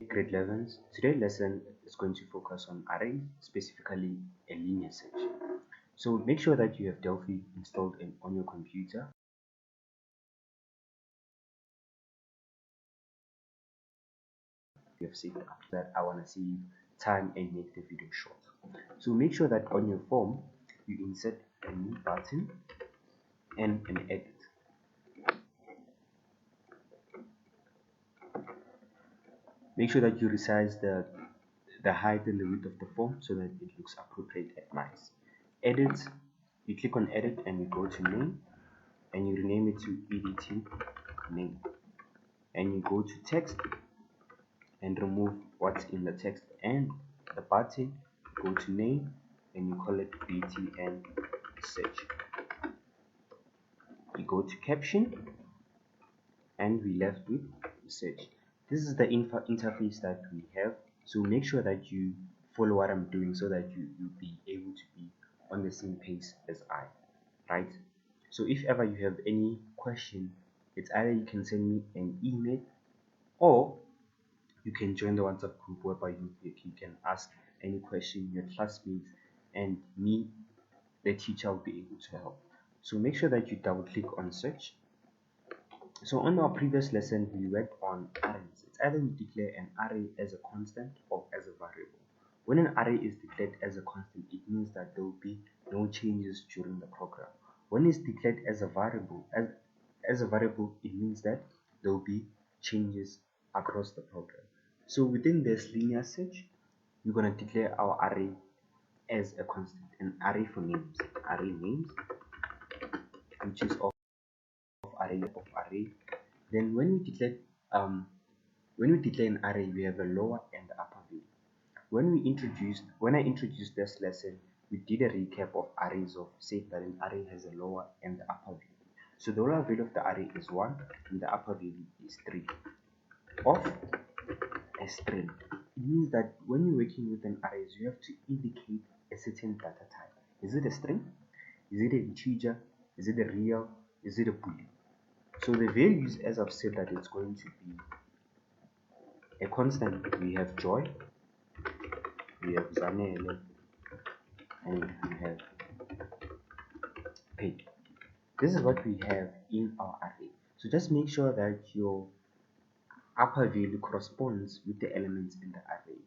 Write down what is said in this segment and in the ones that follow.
Grade 11s. Today's lesson is going to focus on arrays, specifically a linear search. So make sure that you have Delphi installed on your computer. You have saved up that I want to save time and make the video short. So make sure that on your form you insert a new button and an edit. Make sure that you resize the height and the width of the form so that it looks appropriate and nice. Edit, you click on edit and you go to name and you rename it to editing name, and you go to text and remove what's in the text, and the button, go to name and you call it btn search. You go to caption and we left with search. This is the interface that we have, so make sure that you follow what I'm doing so that you'll be able to be on the same pace as I, right? So if ever you have any question, it's either you can send me an email or you can join the WhatsApp group whereby you can ask any question your classmates, and me, the teacher, will be able to help. So make sure that you double click on search. So on our previous lesson, we worked on arrays. It's either we declare an array as a constant or as a variable. When an array is declared as a constant, it means that there will be no changes during the program. When it's declared as a variable, it means that there will be changes across the program. So within this linear search, we're going to declare our array as a constant, an array for names, array names, which is of array. Then when we declare an array, we have a lower and upper value. When I introduced this lesson, we did a recap of arrays of say that an array has a lower and upper value. So the lower value of the array is 1 and the upper value is 3 of a string. It means that when you're working with an array, you have to indicate a certain data type. Is it a string? Is it an integer? Is it a real? Is it a boolean? So the values, as I've said, that it's going to be a constant. We have joy, we have Zanele, and we have paid. This is what we have in our array. So just make sure that your upper value corresponds with the elements in the array.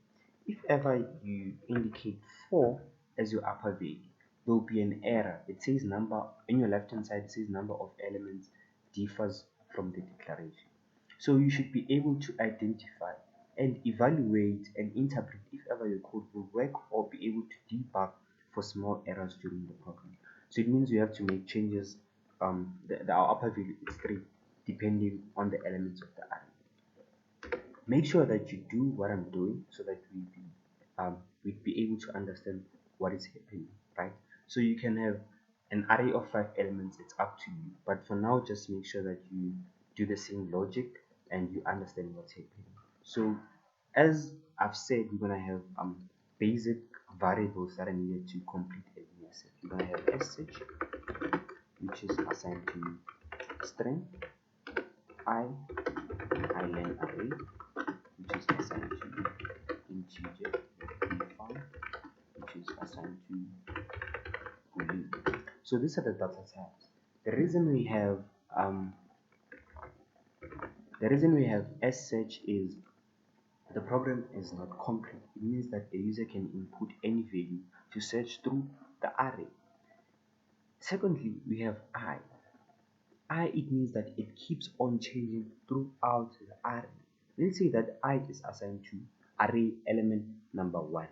If ever you indicate 4 as your upper value, there will be an error. It says number on your left hand side, it says number of elements differs from the declaration. So you should be able to identify and evaluate and interpret if ever your code will work, or be able to debug for small errors during the program. So it means you have to make changes. Our upper value is 3 depending on the elements of the array. Make sure that you do what I'm doing so that we'd be able to understand what is happening, right? So you can have an array of 5 elements, it's up to you, but for now just make sure that you do the same logic and you understand what's happening. So as I've said, we're gonna have basic variables that are needed to complete a linear set. We're gonna have sh, which is assigned to string, len array, which is assigned to integer, found, which is assigned to boolean. So these are the data types. The reason we have search is the program is not complete. It means that the user can input any value to search through the array. Secondly, we have it means that it keeps on changing throughout the array. Let's say that I is assigned to array element number 1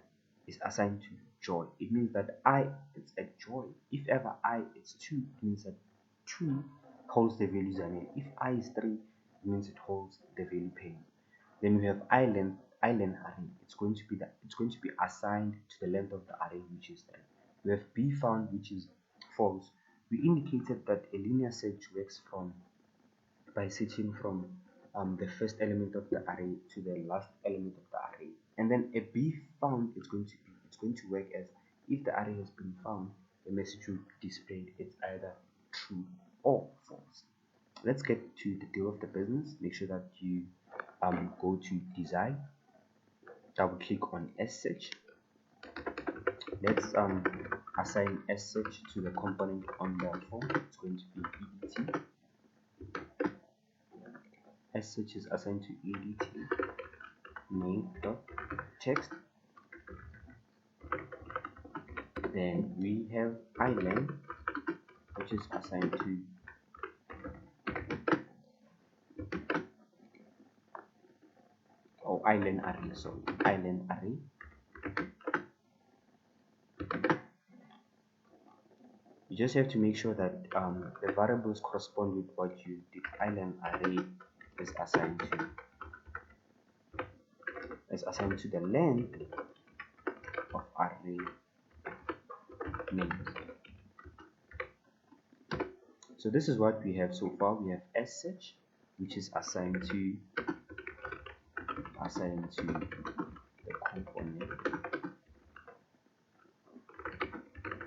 is assigned to joy. It means that I is a joy. If ever I is 2, it means that 2 holds the value Zanel. If I is 3, it means it holds the value pain. Then we have island array. It's going to be assigned to the length of the array, which is 3. We have b found, which is false. We indicated that a linear search works by searching from the first element of the array to the last element of the array. And then a b found is going to work as if the array has been found, the message will be displayed. It's either true or false. Let's get to the deal of the business. Make sure that you go to design double click on sh. Let's assign sh to the component on the form. It's going to be edt. Sh is assigned to edt name dot text. Then we have island, which is assigned to island array. So island array. You just have to make sure that the variables correspond with what the island array is assigned to. Is assigned to the length of array names. So this is what we have so far. We have sh, which is assigned to the component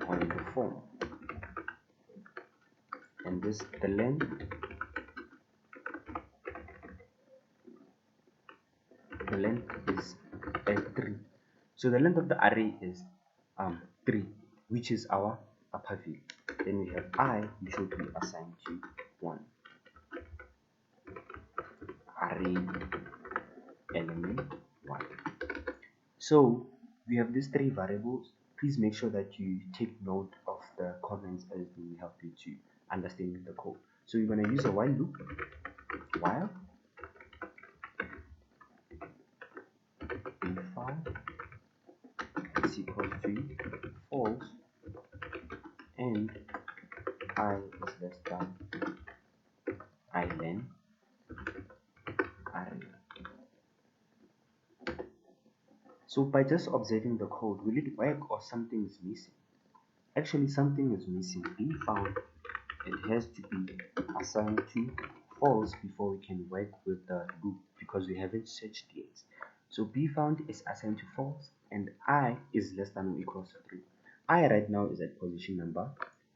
on the form, and this the length is 3. So the length of the array is 3, which is our upper field. Then we have I, which should be assigned to 1. Array element 1. So we have these 3 variables. Please make sure that you take note of the comments as they will help you to understand the code. So you're going to use a while loop. While b5 is equal to false and I is less than island array. So by just observing the code, will it work or something is missing? Actually, something is missing. Be found, it has to be assigned to false before we can work with the loop, because we haven't searched yet. So be found is assigned to false and I is less than or equals to 3. I right now is at position number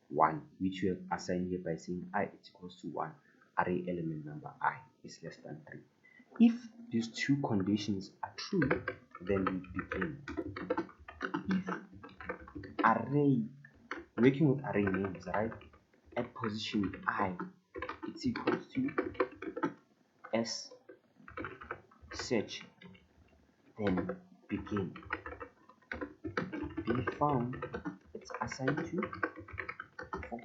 1, which we have assigned here by saying I is equals to 1. Array element number I is less than 3. If these two conditions are true, then we begin. If array, working with array names, right, at position I, it's equals to s search, then begin. Be found, it's assigned to false.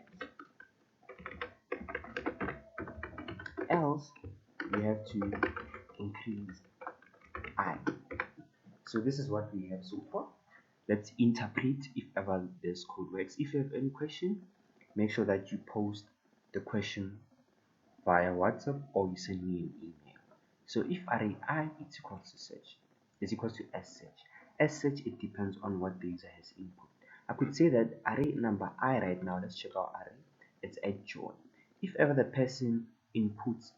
Else we have to increase I. So this is what we have so far. Let's interpret if ever this code works. If you have any question, make sure that you post the question via WhatsApp or you send me an email. So if array I is equals to search, is equals to s search. S search, it depends on what the user has input. I could say that array number I right now, let's check our array, it's at John. If ever the person inputs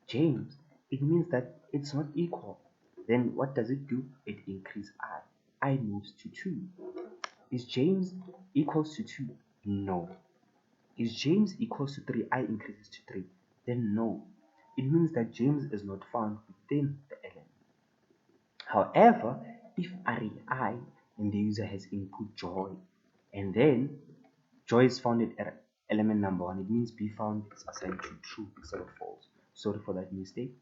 James, it means that it's not equal. Then what does it do? It increases I moves to 2. Is James equals to 2? No. Is James equals to 3? I increases to 3. Then no. It means that James is not found within the element. However, if array I and the user has input Joy, and then Joy is found at element number 1, it means be found is assigned to true instead of false. Sorry for that mistake.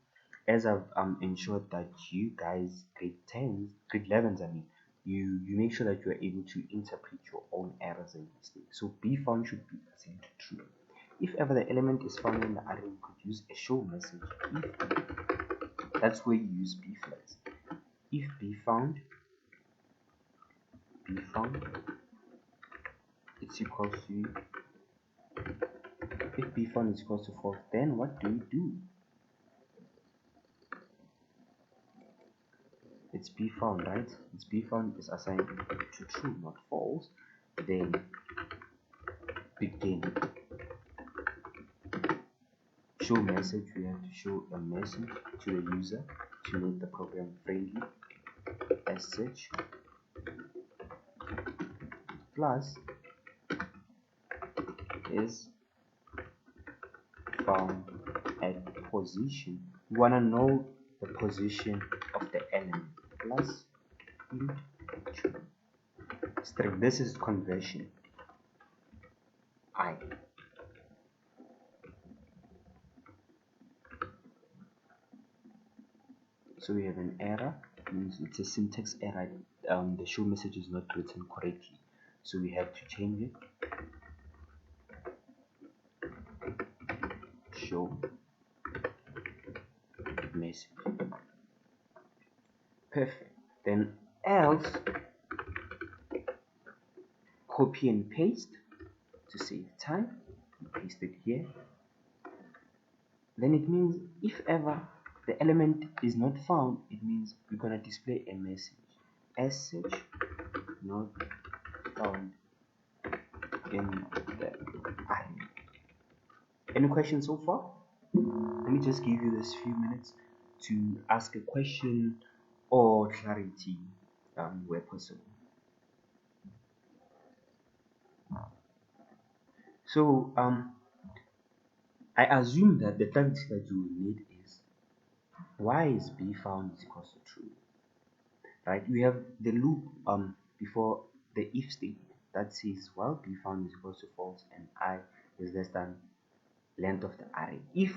As I've ensured that you guys, grade 10s, grade 11s, you make sure that you are able to interpret your own errors and mistakes. So be found should be assigned to true. If ever the element is found in the array, you could use a show message. If that's where you use b flags. If be found it's equals to, if be found is equals to false, then what do we do? It's be found, right? It's be found is assigned to true, not false. Then begin. Show message, we have to show a message to the user to make the program friendly. Search plus is found at position. We want to know the position of the element plus into string. This is conversion I. So we have an error, means it's a syntax error. The show message is not written correctly, so we have to change it. Show message. Perfect. Then else, copy and paste to save time. Paste it here. Then it means if ever the element is not found, it means we're gonna display a message. Message not found in the array. Any questions so far? Let me just give you this few minutes to ask a question or clarity where possible. So I assume that the clarity that you will need is why is b found is equals to true, right? We have the loop before the if statement that says well b found is equals to false and I is less than length of the array. If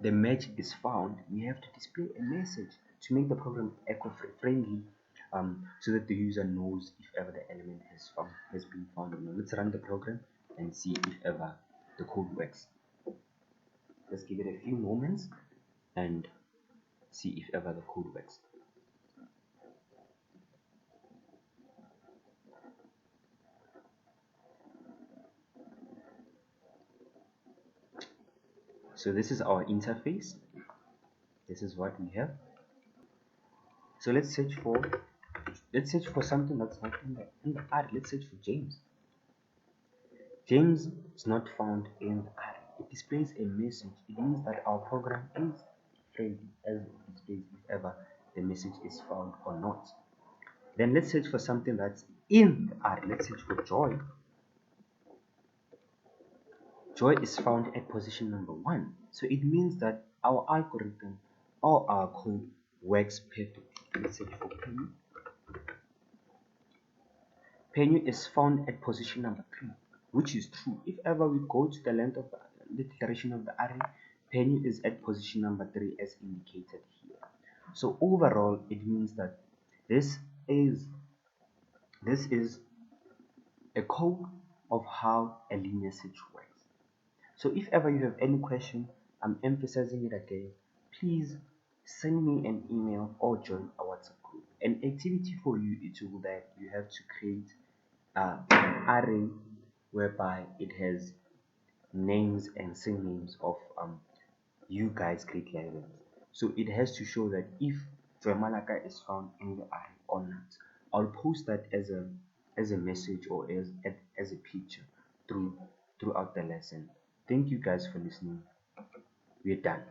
the match is found, we have to display a message to make the program eco-friendly, so that the user knows if ever the element has been found or not. Let's run the program and see if ever the code works. Let's give it a few moments and see if ever the code works. So this is our interface. This is what we have. So let's search for something that's not in the array. Let's search for James. James is not found in the array. It displays a message. It means that our program is friendly as it displays if ever the message is found or not. Then let's search for something that's in the array. Let's search for Joy. Joy is found at position number 1. So it means that our algorithm or our code works perfectly. Let's search for Penny. Penny is found at position number 3, which is true. If ever we go to the length of the declaration of the array, Penny is at position number 3 as indicated here. So overall, it means that this is a code of how a linear search works. So if ever you have any question, I'm emphasizing it again, please send me an email or join our WhatsApp group. An activity for you is that you have to create an array whereby it has names and surnames of you guys' grade levels. So it has to show that if Joy Malaka is found in the array or not. I'll post that as a message or as a picture throughout the lesson. Thank you guys for listening. We're done.